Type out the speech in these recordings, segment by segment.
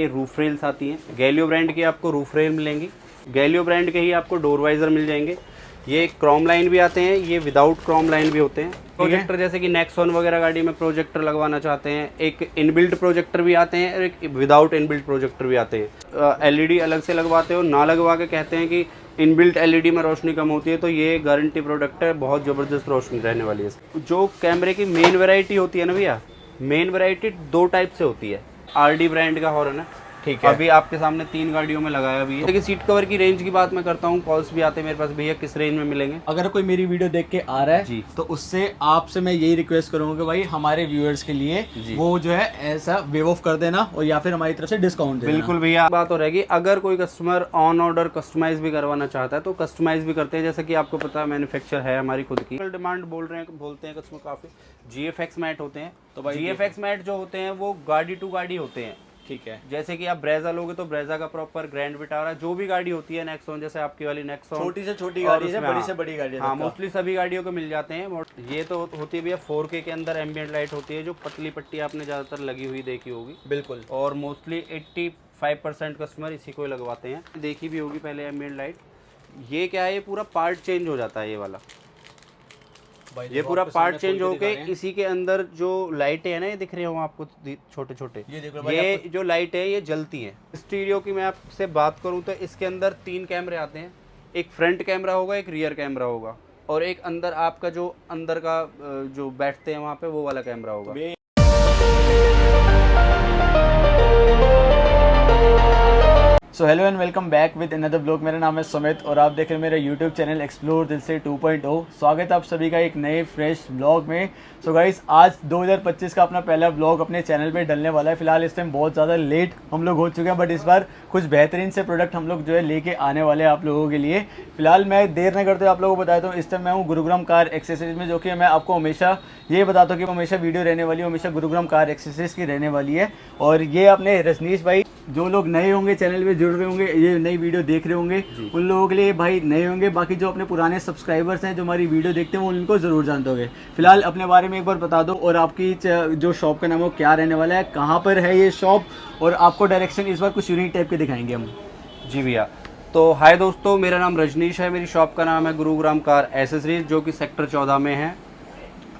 ये roof rails आती हैं, गैलियो ब्रांड की आपको रूफ रेल मिलेंगी। गैलियो ब्रांड के ही आपको डोर वाइजर मिल जाएंगे। ये क्रोम लाइन भी आते हैं, ये विदाउट क्रोम लाइन भी होते हैं। प्रोजेक्टर जैसे कि नेक्सॉन वगैरह गाड़ी में प्रोजेक्टर लगवाना चाहते हैं, एक इनबिल्ट प्रोजेक्टर भी आते हैं और एक विदाउट इनबिल्ट प्रोजेक्टर भी आते हैं। एलईडी अलग से लगवाते हो, ना लगवा के कहते हैं कि इनबिल्ट एलईडी में रोशनी कम होती है, तो ये गारंटी प्रोडक्ट है, बहुत ज़बरदस्त रोशनी रहने वाली है। जो कैमरे की मेन वैरायटी होती है ना भैया, मेन वैरायटी दो टाइप से होती है। आरडी ब्रांड का हॉर्न है, ठीक है, अभी आपके सामने 3 गाड़ियों में लगाया भी है। देखिए सीट कवर की रेंज की बात मैं करता हूँ, कॉल्स भी आते हैं मेरे पास, भैया किस रेंज में मिलेंगे। अगर कोई मेरी वीडियो देख के आ रहा है जी, तो उससे आपसे मैं यही रिक्वेस्ट करूंगा कि भाई हमारे व्यूअर्स के लिए वो जो है ऐसा वेव ऑफ कर देना और या फिर हमारी तरफ से डिस्काउंट देना। बिल्कुल भैया, बात हो रहेगी। अगर कोई कस्टमर ऑन ऑर्डर कस्टमाइज भी करवाना चाहता है तो कस्टमाइज भी करते हैं, जैसे कि आपको पता है मैन्युफैक्चर है हमारी खुद की। डिमांड बोलते हैं कस्टमर काफी GFX मैट होते हैं, तो भाई GFX मैट जो होते हैं वो गाड़ी टू गाड़ी होते हैं, ठीक है। जैसे कि आप ब्रेजा लोगे तो ब्रेजा का प्रॉपर ग्रैंड विटारा जो भी गाड़ी होती है, नेक्सॉन जैसे आपकी वाली नेक्सॉन, छोटी से छोटी गाड़ी है, बड़ी से बड़ी गाड़ी है, हाँ मोस्टली सभी गाड़ियों को मिल जाते हैं। ये तो होती है भैया 4K के अंदर एम्बिएंट लाइट होती है, जो पतली पट्टी आपने ज़्यादातर लगी हुई देखी होगी। बिल्कुल, और मोस्टली 85% कस्टमर इसी को लगवाते हैं, देखी भी होगी पहले एम्बिएंट लाइट। ये क्या है, ये पूरा पार्ट चेंज हो जाता है, ये वाला ये पूरा पार्ट चेंज होके इसी के अंदर जो लाइटें हैं ना, ये दिख रही हो आपको छोटे छोटे, ये जो लाइट है ये जलती है। स्टीरियो की मैं आपसे बात करूं तो इसके अंदर 3 कैमरे आते हैं, एक फ्रंट कैमरा होगा, एक रियर कैमरा होगा, और एक अंदर आपका जो अंदर का जो बैठते हैं वहाँ पे वो वाला कैमरा होगा। So hello and welcome back with another blog. मेरा नाम है सुमित और आप देख रहे हैं मेरा यूट्यूब चैनल एक्सप्लोर दिल से 2.0। स्वागत है आप सभी का एक नए फ्रेश ब्लॉग में। सो गाइस, आज 2025 का अपना पहला ब्लॉग अपने चैनल पे डलने वाला है। फिलहाल इस टाइम बहुत ज़्यादा लेट हम लोग हो चुके हैं, बट इस बार कुछ बेहतरीन से प्रोडक्ट हम लोग जो है लेके आने वाले हैं आप लोगों के लिए। फिलहाल मैं देर न करते आप लोगों को बताता हूँ, इस टाइम मैं हूँ गुरुग्राम कार एक्सेसरीज में, जो कि मैं आपको हमेशा ये बताता हूँ कि हमेशा वीडियो रहने वाली है, हमेशा गुरुग्राम कार एक्सेसरीज की रहने वाली है। और ये अपने रजनीश भाई, जो लोग नए होंगे चैनल पे जुड़ रहे होंगे, ये नई वीडियो देख रहे होंगे, उन लोगों के लिए भाई नए होंगे। बाकी जो अपने पुराने सब्सक्राइबर्स हैं जो हमारी वीडियो देखते हैं वो उनको ज़रूर जानते होंगे। फिलहाल अपने बारे में एक बार बता दो, और आपकी जो शॉप का नाम है वो क्या रहने वाला है, कहाँ पर है ये शॉप, और आपको डायरेक्शन इस बार कुछ यूनिक टाइप के दिखाएंगे हम। जी भैया, तो हाय दोस्तों, मेरा नाम रजनीश है, मेरी शॉप का नाम है गुरुग्राम कार एसेसरीज, जो कि सेक्टर 14 में है।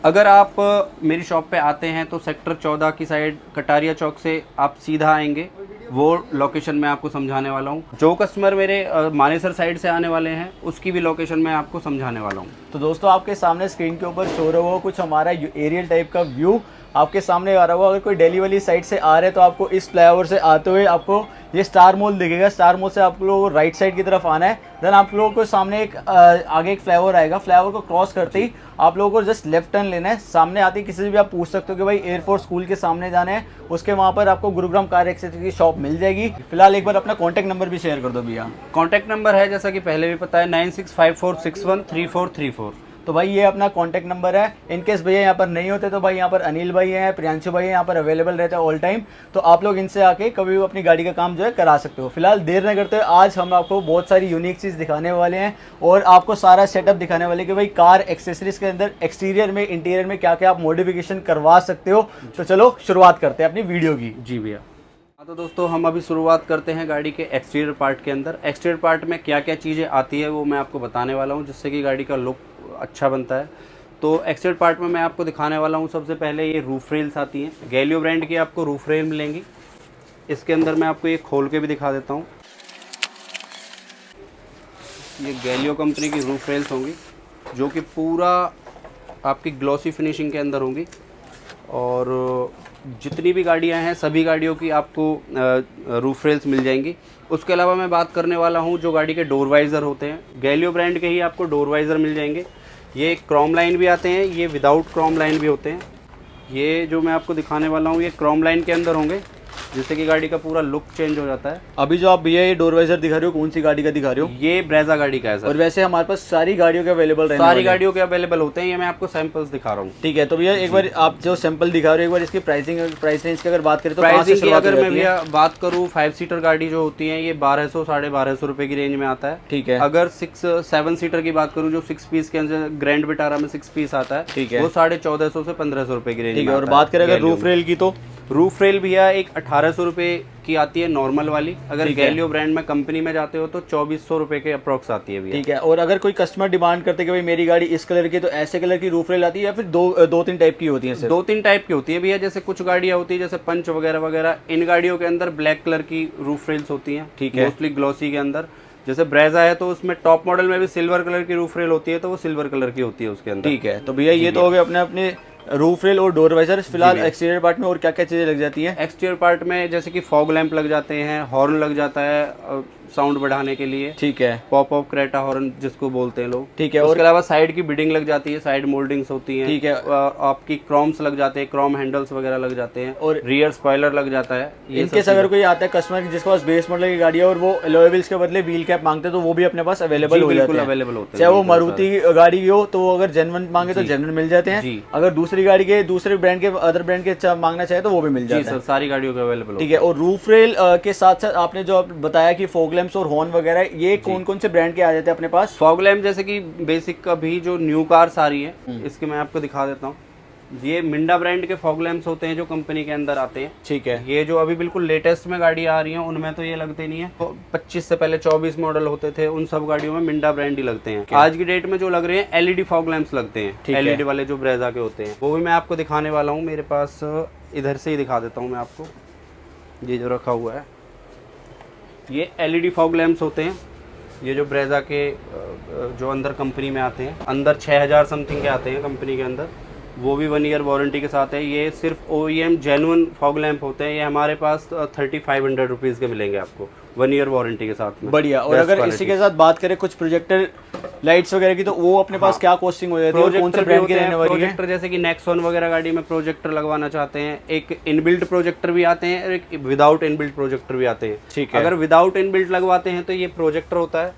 अगर आप मेरी शॉप पे आते हैं तो सेक्टर 14 की साइड कटारिया चौक से आप सीधा आएंगे, वो लोकेशन मैं आपको समझाने वाला हूँ। जो कस्टमर मेरे मानेसर साइड से आने वाले हैं उसकी भी लोकेशन मैं आपको समझाने वाला हूँ। तो दोस्तों, आपके सामने स्क्रीन के ऊपर शो रहा हुआ कुछ हमारा एरियल टाइप का व्यू आपके सामने आ रहा होगा। अगर कोई दिल्ली वाली साइड से आ रहे हैं तो आपको इस फ्लाईओवर से आते हुए आपको ये स्टार मॉल दिखेगा। स्टार मॉल से आप लोगों को राइट साइड की तरफ आना है। देन आप लोगों को सामने एक आगे एक फ्लाईओवर आएगा। फ्लाईओवर को क्रॉस करते ही आप लोगों को जस्ट लेफ्ट टर्न लेना है। सामने आते ही किसी से भी आप पूछ सकते हो कि भाई एयरफोर्स स्कूल के सामने जाना है, उसके वहाँ पर आपको गुरुग्राम कार एक्सेसरीज की शॉप मिल जाएगी। फिलहाल एक बार अपना कॉन्टैक्ट नंबर भी शेयर कर दो भैया। कॉन्टैक्ट नंबर है जैसा कि पहले भी पता है 9654613434। तो भाई ये अपना कॉन्टैक्ट नंबर है। इनकेस भैया यहाँ पर नहीं होते तो भाई यहाँ पर अनिल भाई हैं, प्रियांशु भाई हैं, यहाँ पर अवेलेबल रहता है ऑल टाइम। तो आप लोग इनसे आके कभी भी अपनी गाड़ी का काम जो है करा सकते हो। फिलहाल देर न करते हुए आज हम आपको बहुत सारी यूनिक चीज़ दिखाने वाले हैं और आपको सारा सेटअप दिखाने वाले कि भाई कार एक्सेसरीज के अंदर एक्सटीरियर में, इंटीरियर में क्या क्या आप मॉडिफिकेशन करवा सकते हो। तो चलो शुरुआत करते हैं अपनी वीडियो की। जी भैया, तो दोस्तों हम अभी शुरुआत करते हैं गाड़ी के एक्सटीरियर पार्ट के अंदर। एक्सटीरियर पार्ट में क्या क्या चीज़ें आती है वो मैं आपको बताने वाला हूँ, जिससे कि गाड़ी का लुक अच्छा बनता है। तो एक्सटीरियर पार्ट में मैं आपको दिखाने वाला हूँ। सबसे पहले ये रूफ रेल्स आती हैं, गैलियो ब्रांड की आपको रूफ रेल मिलेंगी। इसके अंदर मैं आपको ये खोल के भी दिखा देता हूँ। ये गैलियो कंपनी की रूफ रेल्स होंगी, जो कि पूरा आपकी ग्लॉसी फिनिशिंग के अंदर होंगी। और जितनी भी गाड़ियां हैं सभी गाड़ियों की आपको रूफ रेल्स मिल जाएंगी। उसके अलावा मैं बात करने वाला हूं जो गाड़ी के डोर वाइज़र होते हैं, गैलियो ब्रांड के ही आपको डोर वाइज़र मिल जाएंगे। ये क्रोम लाइन भी आते हैं, ये विदाउट क्रोम लाइन भी होते हैं। ये जो मैं आपको दिखाने वाला हूँ ये क्रोम लाइन के अंदर होंगे, जिससे कि गाड़ी का पूरा लुक चेंज हो जाता है। अभी जो आप भैया ये डोर वाइजर दिखा रहे हो, कौन सी गाड़ी का दिखा रहे हो? ये ब्रेजा गाड़ी का है सर। और वैसे हमारे पास सारी गाड़ियों के अवेलेबल रहने सारी गाड़ियों के अवेलेबल होते हैं। ये मैं आपको सैंपल्स दिखा रहा हूँ। ठीक है, तो भैया एक बार आप जो सैंपल दिखा रहे हो, एक बार इसकी प्राइस रेंज की अगर बात करें तो प्राइसिंग की अगर मैं भैया बात करूँ, 5 सीटर गाड़ी जो होती है ये 1200 1250 रुपए की रेंज में आता है। ठीक है। अगर 7 सीटर की बात करूँ, जो 6 पीस के अंदर ग्रैंड विटारा में 6 पीस आता है, ठीक है, वो 1450 से 1500 रुपए की रेंज में। और बात करें अगर रूफ रेल की तो रूफ रेल भैया एक 1800 रुपये की आती है नॉर्मल वाली। अगर ठीक है। गैलियो ब्रांड में कंपनी में जाते हो तो 2400 रुपये के अप्रॉक्स आती है भैया। ठीक है। और अगर कोई कस्टमर डिमांड करते कि भाई मेरी गाड़ी इस कलर की, तो ऐसे कलर की रूफ रेल आती है या फिर दो तीन टाइप की होती है सिर्फ? 2-3 टाइप की होती है भैया। जैसे कुछ गाड़ियाँ होती है जैसे पंच वगैरह वगैरह, इन गाड़ियों के अंदर ब्लैक कलर की रूफ रेल्स होती हैं। ठीक है। मोस्टली ग्लॉसी के अंदर। जैसे ब्रेजा है तो उसमें टॉप मॉडल में भी सिल्वर कलर की रूफ रेल होती है, तो वो सिल्वर कलर की होती है उसके अंदर। ठीक है। तो भैया ये तो हो गए अपने अपने रूफ रेल और डोर वाइजर। फिलहाल एक्सटीरियर पार्ट में और क्या क्या चीजें लग जाती हैं? एक्सटीरियर पार्ट में जैसे कि फॉग लैंप लग जाते हैं, हॉर्न लग जाता है साउंड बढ़ाने के लिए। ठीक है। पॉप अप क्रेटा हॉर्न जिसको बोलते हैं लोग। ठीक है। उसके अलावा साइड की बिडिंग लग जाती है, साइड मोल्डिंग्स होती हैं। ठीक है। आपकी क्रोम्स लग जाते हैं, क्रोम हैंडल्स वगैरह लग जाते हैं, और रियर स्पॉइलर लग जाता है। ये इनकेस अगर कोई आता है कस्टमर जिसके पास बेस मॉडल की गाड़ी है और वो अलॉय व्हील्स के बदले व्हील कैप मांगते हैं, तो वो भी अपने पास अवेलेबल हो जाते हैं। अवेलेबल होते हैं। चाहे वो मारुति गाड़ी हो तो वो अगर जेन्युइन मांगे तो जेन्युइन मिल जाते हैं। अगर दूसरी गाड़ी के दूसरे ब्रांड के अदर ब्रांड के मांगना चाहे तो वो भी मिल जाते हैं। सर सारी गाड़ियों के अवेलेबल। ठीक है। और रूफ रेल के साथ साथ आपने जो बताया कि फॉग लैंप्स और हॉर्न वगैरह, ये कौन कौन से ब्रांड के आ जाते हैं अपने पास? फॉग लैम्प जैसे कि बेसिक का भी जो न्यू कार्स आ रही है, इसके मैं आपको दिखा देता हूँ। ये मिंडा ब्रांड के फॉग लैम्प्स होते हैं जो कंपनी के अंदर आते हैं। ठीक है। ये जो अभी बिल्कुल लेटेस्ट में गाड़ी आ रही है उनमें तो ये लगते नहीं है। 25 से पहले 24 मॉडल होते थे, उन सब गाड़ियों में मिंडा ब्रांड ही लगते हैं। आज की डेट में जो लग रहे हैं एलईडी फॉग लैम्प्स लगते हैं। एलईडी वाले जो ब्रेजा के होते हैं वो भी मैं आपको दिखाने वाला हूँ। मेरे पास इधर से ही दिखा देता हूँ मैं आपको। ये जो रखा हुआ है ये एलईडी फॉग लैम्प्स होते हैं। ये जो ब्रेजा के जो अंदर कंपनी में आते हैं, अंदर 6000 समथिंग के आते हैं कंपनी के अंदर, वो भी 1 ईयर वारंटी के साथ है। ये सिर्फ OEM जेन्युइन फॉग लैंप होते हैं। ये हमारे पास 3500 रुपीज़ के मिलेंगे आपको 1 ईयर वारंटी के साथ में। बढ़िया। और अगर इसी के साथ बात करें कुछ प्रोजेक्टर लाइट्स वगैरह की, तो वो अपने पास क्या कॉस्टिंग हो जाती है? कौन से ब्रांड के रहने वाली है? प्रोजेक्टर जैसे कि नेक्सॉन वगैरह गाड़ी में प्रोजेक्टर लगवाना चाहते हैं, एक इनबिल्ट प्रोजेक्टर भी आते हैं और एक विदाउट इनबिल्ट प्रोजेक्टर भी आते हैं। ठीक है। अगर विदाउट इनबिल्ट लगवाते हैं तो ये प्रोजेक्टर होता है,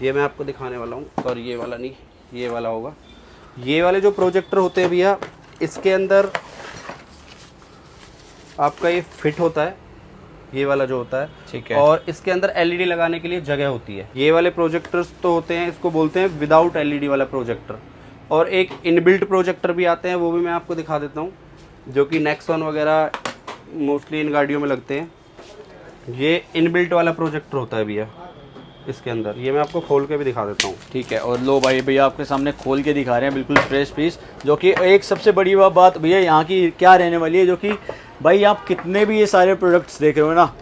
ये मैं आपको दिखाने वाला हूँ। सॉरी ये वाला नहीं, ये वाला होगा। ये वाले जो प्रोजेक्टर होते हैं भैया, इसके अंदर आपका ये फिट होता है, ये वाला जो होता है। ठीक है। और इसके अंदर एलईडी लगाने के लिए जगह होती है। ये वाले प्रोजेक्टर्स तो होते हैं, इसको बोलते हैं विदाउट एलईडी वाला प्रोजेक्टर। और एक इनबिल्ट प्रोजेक्टर भी आते हैं, वो भी मैं आपको दिखा देता हूँ, जो कि नेक्सॉन वगैरह मोस्टली इन गाड़ियों में लगते हैं। ये इनबिल्ट वाला प्रोजेक्टर होता है भैया इसके अंदर। ये मैं आपको खोल के भी दिखा देता हूँ। ठीक है। और लो भाई भैया आपके सामने खोल के दिखा रहे हैं बिल्कुल फ्रेश पीस, जो कि एक सबसे बड़ी बात भैया यहाँ की क्या रहने वाली है, जो कि भाई आप कितने भी ये सारे प्रोडक्ट्स देख रहे हो ना,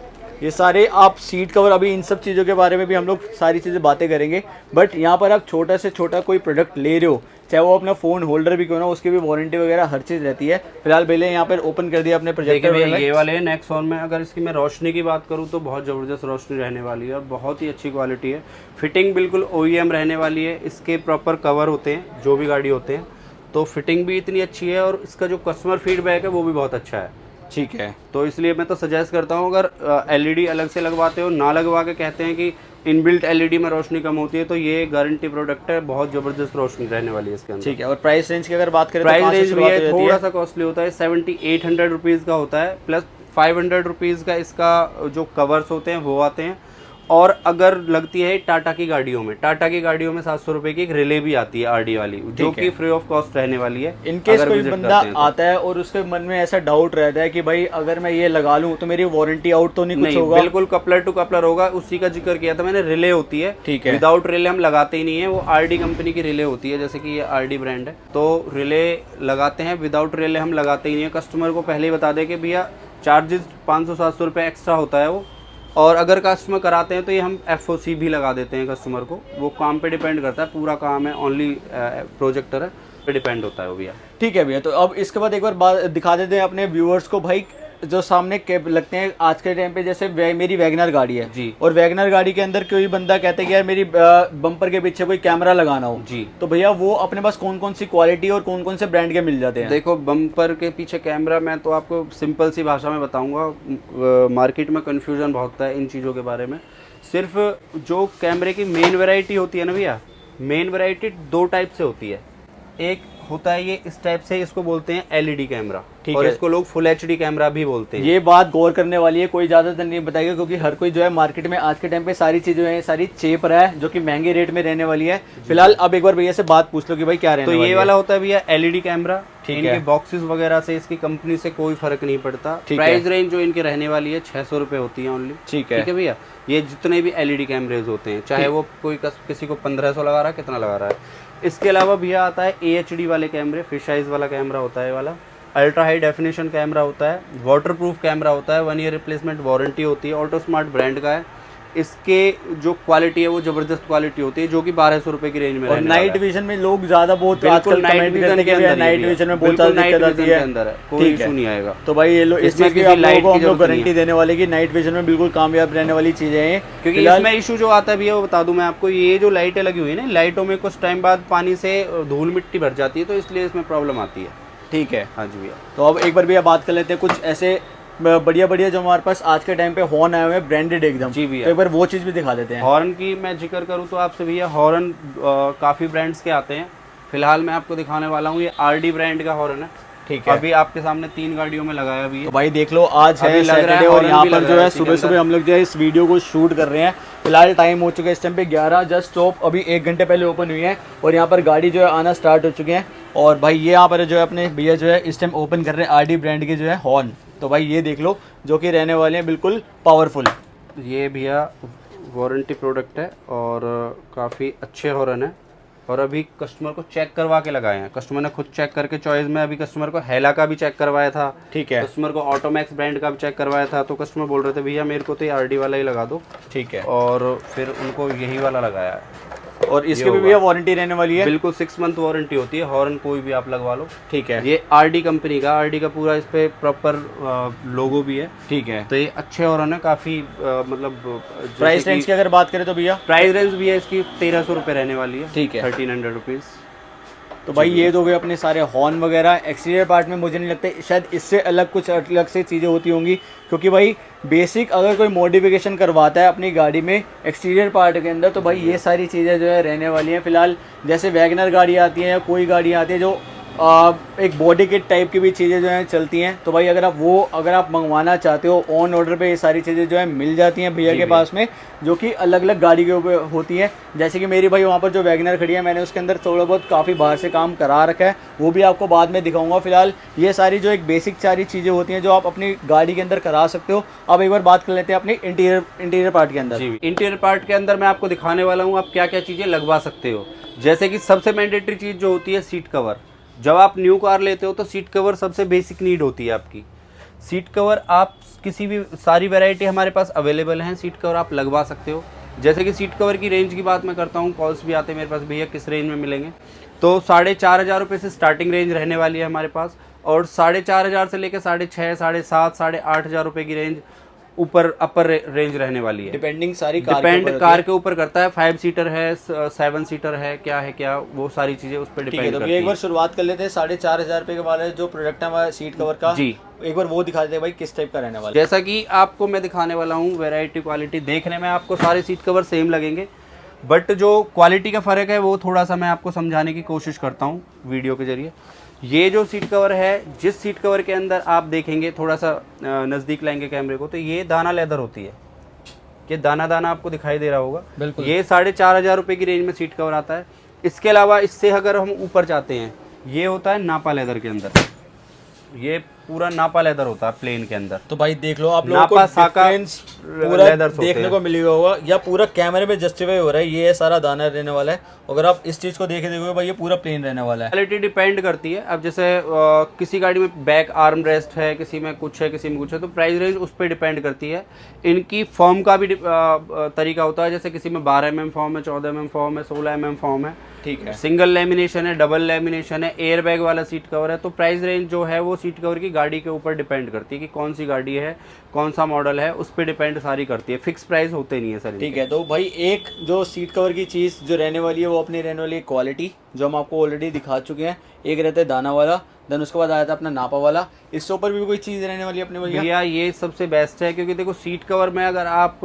ये सारे आप सीट कवर, अभी इन सब चीज़ों के बारे में भी हम लोग सारी चीज़ें बातें करेंगे। बट यहाँ पर आप छोटा से छोटा कोई प्रोडक्ट ले रहे हो, चाहे वो अपना फ़ोन होल्डर भी क्यों ना, उसकी भी वारंटी वगैरह हर चीज़ रहती है। फिलहाल पहले यहाँ पर ओपन कर दिया अपने प्रोजेक्टर। ये वाले नेक्सॉन में अगर इसकी मैं रोशनी की बात करूँ तो बहुत ज़बरदस्त रोशनी रहने वाली है और बहुत ही अच्छी क्वालिटी है। फिटिंग बिल्कुल OEM रहने वाली है। इसके प्रॉपर कवर होते हैं जो भी गाड़ी होते हैं, तो फिटिंग भी इतनी अच्छी है और इसका जो कस्टमर फीडबैक है वो भी बहुत अच्छा है। ठीक है। तो इसलिए मैं तो सजेस्ट करता हूँ, अगर एलईडी अलग से लगवाते हो, ना लगवा के कहते हैं कि इनबिल्ट एलईडी में रोशनी कम होती है, तो ये गारंटी प्रोडक्ट है, बहुत जबरदस्त रोशनी रहने वाली है इसके अंदर। ठीक है। और प्राइस रेंज की अगर बात करें, प्राइस रेंज भी थोड़ा सा कॉस्टली होता है, 7800 रुपीज़ का होता है, प्लस 500 रुपीज़ का इसका जो कवर्स होते हैं वो आते हैं। और अगर लगती है टाटा की गाड़ियों में, टाटा की गाड़ियों में 700 रुपये की एक रिले भी आती है RD वाली, जो कि फ्री ऑफ कॉस्ट रहने वाली है। इनकेस कोई बंदा आता है और उसके मन में ऐसा डाउट रहता है कि भाई अगर मैं ये लगा लूं तो मेरी वारंटी आउट तो नहीं कुछ होगा? बिल्कुल कपलर टू कपलर होगा। उसी का जिक्र किया था मैंने, रिले होती है। ठीक है। विदाउट रिले हम लगाते ही नहीं है, वो RD कंपनी की रिले होती है, जैसे कि ये RD ब्रांड है तो रिले लगाते हैं। विदाउट रिले हम लगाते ही नहीं है। कस्टमर को पहले ही बता दें कि भैया चार्जेस 500-700 रुपये एक्स्ट्रा होता है वो। और अगर कस्टमर कराते हैं तो ये हम FOC भी लगा देते हैं कस्टमर को। वो काम पे डिपेंड करता है, पूरा काम है ओनली प्रोजेक्टर है पे डिपेंड होता है वो भैया। ठीक है भैया। तो अब इसके बाद एक बार दिखा देते हैं अपने व्यूअर्स को भाई, जो सामने कैब लगते हैं आज के टाइम पे, जैसे मेरी वैगनर गाड़ी है जी, और वैगनर गाड़ी के अंदर कोई बंदा कहता है कि यार मेरी बम्पर के पीछे कोई कैमरा लगाना हो जी, तो भैया वो अपने पास कौन कौन सी क्वालिटी और कौन कौन से ब्रांड के मिल जाते हैं? देखो बम्पर के पीछे कैमरा, मैं तो आपको सिंपल सी भाषा में बताऊंगा, मार्केट में कन्फ्यूजन बहुत है इन चीज़ों के बारे में। सिर्फ जो कैमरे की मेन वैरायटी होती है ना भैया, मेन वैरायटी 2 टाइप से होती है। एक होता है ये इस टाइप से, इसको बोलते हैं एलईडी कैमरा, ठीक और है। इसको लोग फुल एचडी कैमरा भी बोलते हैं। ये बात गौर करने वाली है, कोई ज़्यादातर नहीं बताएगा, क्योंकि हर कोई जो है मार्केट में आज के टाइम पे सारी चीज़ें हैं, सारी चेप रहा है, जो कि महंगे रेट में रहने वाली है। फिलहाल अब एक बार भैया से बात पूछ लो कि भाई क्या रहने तो वाली ये है। वाला होता है भैया एलईडी कैमरा। ठीक इनके है। बॉक्सेस वगैरह से, इसकी कंपनी से कोई फर्क नहीं पड़ता। ठीक प्राइस रेंज जो इनके रहने वाली है 600 रुपये होती है ओनली। ठीक है। ठीक है भैया, ये जितने भी एलईडी कैमरेज होते हैं, चाहे वो कोई किसी को 1500 लगा रहा है, कितना लगा रहा है। इसके अलावा भैया आता है एएचडी वाले कैमरे, फिश आइज वाला कैमरा होता है वाला, अल्ट्रा हाई डेफिनेशन कैमरा होता है, वाटरप्रूफ कैमरा होता है, 1 ईयर रिप्लेसमेंट वारंटी होती है, ऑटो स्मार्ट ब्रांड का है। इसके जो क्वालिटी है वो जबरदस्त क्वालिटी होती है, जो कि 1200 रुपए की रेंज में और रहने वाला नाइट है। विजन में लोग ज्यादा बहुत बिल्कुल आजकल नाइट कमेंट विजन करते के हैं कि अंदर नाइट ही है। विजन में बहुत बिल्कुल ज्यादा नाइट दिक्कत आती विजन के है। अंदर है, कोई ठीक इशू है। नहीं आएगा। तो भाई ये लो इस इसमें चीज की किसी आप लाइट लोगों को की हम लोग जरूरत नहीं गारंटी देने वाले कि नाइट विजन में बिल्कुल कामयाब रहने वाली चीजें हैं। क्योंकि फिलहाल इसमें इशू जो आता है भैया वो बता दूं मैं आपको, ये जो लाइटें लगी हुई है ना, लाइटों में कुछ टाइम बाद पानी से धूल मिट्टी भर जाती है, तो इसलिए इसमें प्रॉब्लम आती है। ठीक है। हाँ जी भैया। तो अब एक बार भैया बात कर लेते हैं कुछ ऐसे बढ़िया बढ़िया जो हमारे पास आज के टाइम पे हॉर्न आए हुए हैं ब्रांडेड एकदम। जी भैया। तो एक बार वो चीज भी दिखा देते हैं। हॉर्न की मैं जिक्र करूँ तो आपसे भैया, हॉर्न काफ़ी ब्रांड्स के आते हैं। फिलहाल मैं आपको दिखाने वाला हूँ, ये आरडी ब्रांड का हॉर्न है। ठीक है। अभी आपके सामने 3 गाड़ियों में लगाया भी है। तो भाई देख लो, आज है अभी लग रहा है सैटरडे और हॉर्न यहाँ भी पर लग जो रहा है है इसी के सुबह सुबह हम लोग जो है इस वीडियो को शूट कर रहे हैं। फिलहाल टाइम हो चुका है इस टाइम पे 11, जस्ट स्टॉप अभी 1 घंटे पहले ओपन हुई है, और यहाँ पर गाड़ी जो है आना स्टार्ट हो चुके हैं। और भाई ये यहाँ पर जो है अपने भैया जो है इस टाइम ओपन कर रहे हैं आरडी ब्रांड के जो है हॉर्न। तो भाई ये देख लो, जो कि रहने वाले हैं बिल्कुल पावरफुल। ये भैया वारंटी प्रोडक्ट है और काफ़ी अच्छे हॉर्न है, और अभी कस्टमर को चेक करवा के लगाए हैं। कस्टमर ने खुद चेक करके चॉइस में, अभी कस्टमर को हेला का भी चेक करवाया था। ठीक है। कस्टमर को ऑटोमैक्स ब्रांड का भी चेक करवाया था, तो कस्टमर बोल रहे थे भैया मेरे को तो ये आरडी वाला ही लगा दो। ठीक है। और फिर उनको यही वाला लगाया है। और इसके भी भैया वारंटी रहने वाली है। बिल्कुल 6 मंथ वारंटी होती है, हॉर्न कोई भी आप लगवा लो। ठीक है। ये आरडी कंपनी का, आरडी का पूरा इस पे प्रॉपर लोगो भी है। ठीक है। तो ये अच्छे हॉर्न है काफ़ी, मतलब प्राइस रेंज की अगर बात करें तो भैया प्राइस रेंज भी है इसकी 1300 रुपये रहने वाली है। ठीक है। 1300 रुपीज़। तो भाई ये तो गए अपने सारे हॉर्न वगैरह। एक्सटीरियर पार्ट में मुझे नहीं लगता शायद इससे अलग कुछ अलग से चीज़ें होती होंगी, क्योंकि भाई बेसिक अगर कोई मॉडिफिकेशन करवाता है अपनी गाड़ी में एक्सटीरियर पार्ट के अंदर, तो भाई ये सारी चीज़ें जो है रहने वाली हैं। फिलहाल जैसे वैगनर गाड़ी आती है या कोई गाड़ी आती है जो एक बॉडी किट टाइप की भी चीज़ें जो हैं चलती हैं, तो भाई अगर आप मंगवाना चाहते हो ऑन ऑर्डर पे ये सारी चीज़ें जो है मिल जाती हैं भैया के पास में, जो कि अलग अलग गाड़ी के ऊपर होती हैं। जैसे कि मेरी भाई वहाँ पर जो वैगनर खड़ी है, मैंने उसके अंदर थोड़ा बहुत काफ़ी बाहर से काम करा रखा है, वो भी आपको बाद में दिखाऊंगा। फिलहाल ये सारी जो एक बेसिक सारी चीज़ें होती हैं जो आप अपनी गाड़ी के अंदर करा सकते हो। अब एक बार बात कर लेते हैं अपनी इंटीरियर पार्ट के अंदर। जी, इंटीरियर पार्ट के अंदर मैं आपको दिखाने वाला हूँ आप क्या क्या चीज़ें लगवा सकते हो। जैसे कि सबसे मैंडेटरी चीज़ जो होती है सीट कवर। जब आप न्यू कार लेते हो तो सीट कवर सबसे बेसिक नीड होती है आपकी। सीट कवर आप किसी भी, सारी वैरायटी हमारे पास अवेलेबल हैं, सीट कवर आप लगवा सकते हो। जैसे कि सीट कवर की रेंज की बात मैं करता हूँ, कॉल्स भी आते हैं मेरे पास, भैया किस रेंज में मिलेंगे, तो 4500 रुपये से स्टार्टिंग रेंज रहने वाली है हमारे पास, और 4500 से लेकर 6,500, 7,500, 8,500 रुपये की रेंज ऊपर अपर रेंज रहने वाली है। डिपेंडिंग सारी डिपेंड कार के ऊपर करता है, 5 सीटर है, 7 सीटर है, क्या वो सारी चीजें उस पर डिपेंड करती है। एक बार शुरुआत कर लेते हैं 4,500 रुपये के वाले जो प्रोडक्ट है हमारा सीट कवर का। जी, एक बार वो दिखा देते हैं भाई किस टाइप का रहने वाला है। जैसा कि आपको मैं दिखाने वाला हूँ, वैरायटी क्वालिटी देखने में आपको सारे सीट कवर सेम लगेंगे, बट जो क्वालिटी का फ़र्क है वो थोड़ा सा मैं आपको समझाने की कोशिश करता हूँ वीडियो के जरिए। ये जो सीट कवर है, जिस सीट कवर के अंदर आप देखेंगे, थोड़ा सा नज़दीक लाएंगे कैमरे को, तो ये दाना लेदर होती है। ये दाना दाना आपको दिखाई दे रहा होगा। बिल्कुल। ये 4,500 रुपये की रेंज में सीट कवर आता है। इसके अलावा इससे अगर हम ऊपर जाते हैं, ये होता है नापा लेदर के अंदर। ये पूरा नापा लेदर होता है प्लेन के अंदर। तो भाई देख लो आप लोगों को नापा साका डिफरेंस पूरा देखने को मिलेगा होगा, या पूरा कैमरे में जस्टिफाई हो रहा है। ये सारा दाना रहने वाला है। अगर आप इस चीज को देखोगे भाई, ये पूरा प्लेन रहने वाला है। क्वालिटी डिपेंड करती है। अब जैसे किसी गाड़ी में बैक आर्म रेस्ट है, किसी में कुछ है, किसी में कुछ है, तो प्राइस रेंज उस पर डिपेंड करती है। इनकी फॉर्म का भी तरीका होता है। जैसे किसी में 12 mm फॉर्म है, 14 mm फॉर्म है, 16 mm फॉर्म है। ठीक है। सिंगल लेमिनेशन है, डबल लेमिनेशन है, एयर बैग वाला सीट कवर है। तो प्राइस रेंज जो है वो सीट कवर की गाड़ी के ऊपर डिपेंड करती है कि कौन सी गाड़ी है, कौन सा मॉडल है, उस पर डिपेंड सारी करती है। फिक्स प्राइस होते नहीं है सर। ठीक है। तो भाई एक जो सीट कवर की चीज़ जो रहने वाली है वो अपनी रहने वाली है क्वालिटी, जो हम आपको ऑलरेडी दिखा चुके हैं। एक रहता है दाना वाला, देन उसके बाद आया था अपना नापा वाला। इससे ऊपर भी कोई चीज़ रहने वाली है अपने भैया? ये सबसे बेस्ट है, क्योंकि देखो सीट कवर में अगर आप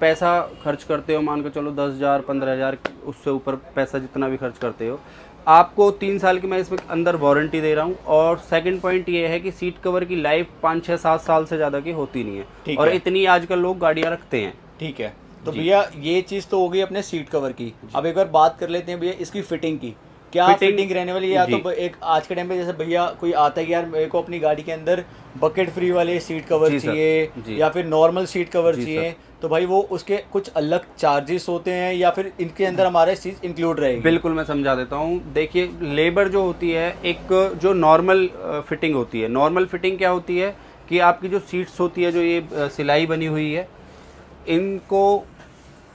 पैसा खर्च करते हो, मान के चलो 10,000 15,000, उससे ऊपर पैसा जितना भी खर्च करते हो, आपको 3 साल की मैं इसमें अंदर वारंटी दे रहा हूँ। और सेकंड पॉइंट ये है कि सीट कवर की लाइफ 5, 6, 7 साल से ज़्यादा की होती नहीं है, और इतनी आजकल लोग गाड़ियाँ रखते हैं। ठीक है, तो भैया ये चीज़ तो हो गई अपने सीट कवर की। अब एक बार बात कर लेते हैं भैया इसकी फिटिंग की, क्या फिटिंग रहने वाली है। या तो एक आज के टाइम पे जैसे भैया कोई आता है कि यार मेरे को अपनी गाड़ी के अंदर बकेट फ्री वाले सीट कवर चाहिए या फिर नॉर्मल सीट कवर चाहिए, तो भाई वो उसके कुछ अलग चार्जेस होते हैं या फिर इनके अंदर हमारे चीज़ इंक्लूड रहेगी? बिल्कुल, मैं समझा देता हूँ। देखिए, लेबर जो होती है, एक जो नॉर्मल फिटिंग होती है, नॉर्मल फिटिंग क्या होती है कि आपकी जो सीट्स होती है, जो ये सिलाई बनी हुई है, इनको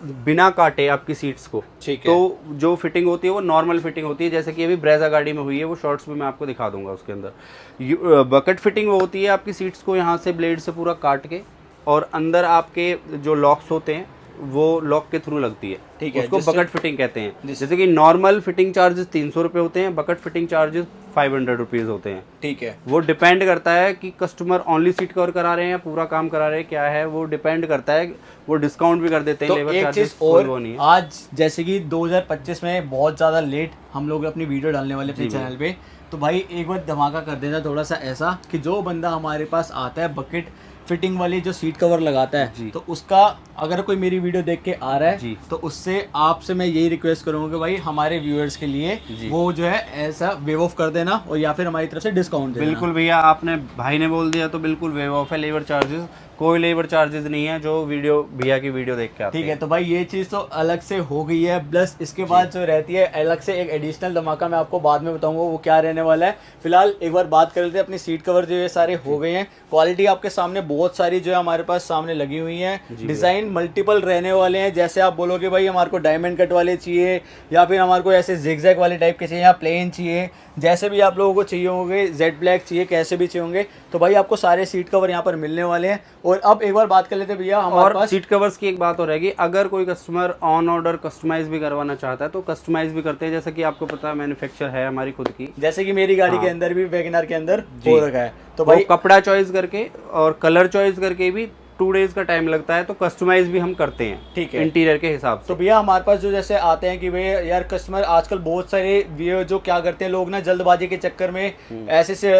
बिना काटे आपकी सीट्स को, ठीक है, तो जो फिटिंग होती है वो नॉर्मल फिटिंग होती है, जैसे कि अभी ब्रेजा गाड़ी में हुई है, वो शॉर्ट्स भी मैं आपको दिखा दूंगा। उसके अंदर बकेट फिटिंग वो होती है आपकी सीट्स को यहाँ से ब्लेड से पूरा काट के, और अंदर आपके जो लॉक्स होते हैं वो लॉक के थ्रू लगती है, ठीक है, उसको बकेट फिटिंग कहते हैं। जैसे कि नॉर्मल फिटिंग चार्जेस 300 रुपये होते हैं, बकेट फिटिंग चार्जेस 500 रुपीज़ होते हैं। ठीक है, वो डिपेंड करता है कि कस्टमर ओनली सीट कवर करा रहे हैं या पूरा काम करा रहे हैं, क्या है वो डिपेंड करता है। वो डिस्काउंट भी कर देते हैं, तो लेबर एक चार्जेस चीज और, वो नहीं है। आज जैसे कि 2025 में बहुत ज़्यादा लेट हम लोग अपनी वीडियो डालने वाले अपने चैनल पे, तो भाई एक बार धमाका कर देना थोड़ा सा ऐसा कि जो बंदा हमारे पास आता है बकेट फिटिंग वाली जो सीट कवर लगाता है, तो उसका अगर कोई मेरी वीडियो देख के आ रहा है तो उससे आपसे मैं यही रिक्वेस्ट करूंगा कि भाई हमारे व्यूअर्स के लिए वो जो है ऐसा वेव ऑफ कर देना, और या फिर हमारी तरफ से डिस्काउंट देना। बिल्कुल भैया, आपने भाई ने बोल दिया तो बिल्कुल वेव ऑफ है। लेबर चार्जेस, कोई लेबर चार्जेस नहीं है जो वीडियो भैया की वीडियो देख के आते हैं। ठीक है, तो भाई ये चीज़ तो अलग से हो गई है। प्लस इसके बाद जो रहती है अलग से एक एडिशनल धमाका, मैं आपको बाद में बताऊंगा वो क्या रहने वाला है। फिलहाल एक बार बात कर लेते हैं अपनी सीट कवर जो ये सारे हो गए हैं। क्वालिटी आपके सामने बहुत सारी जो है हमारे पास सामने लगी हुई है। डिज़ाइन मल्टीपल रहने वाले हैं, जैसे आप बोलोगे भाई हमारे को डायमंड कट वाले चाहिए या फिर हमारे को ऐसे जिगजैग वाले टाइप के चाहिए या प्लेन चाहिए, जैसे भी आप लोगों को चाहिए होंगे, जेड ब्लैक चाहिए, कैसे भी चाहिए होंगे, तो भाई आपको सारे सीट कवर यहाँ पर मिलने वाले हैं। और अब एक बार बात कर लेते हैं भैया हमारे पास सीट कवर्स की एक बात और रहेगी, अगर कोई कस्टमर ऑन ऑर्डर कस्टमाइज भी करवाना चाहता है तो कस्टमाइज भी करते हैं। जैसे कि आपको पता है मैन्युफैक्चर है हमारी खुद की, जैसे कि मेरी गाड़ी के अंदर भी वैगनआर के अंदर हो रखा है, तो भाई कपड़ा चॉइस करके और कलर चॉइस करके भी 2 डेज का टाइम लगता है, तो कस्टमाइज भी हम करते हैं। ठीक है, इंटीरियर के हिसाब से। तो भैया हमारे पास जो जैसे आते हैं कि भैया यार कस्टमर आजकल बहुत सारे जो क्या करते हैं लोग ना, जल्दबाजी के चक्कर में ऐसे से,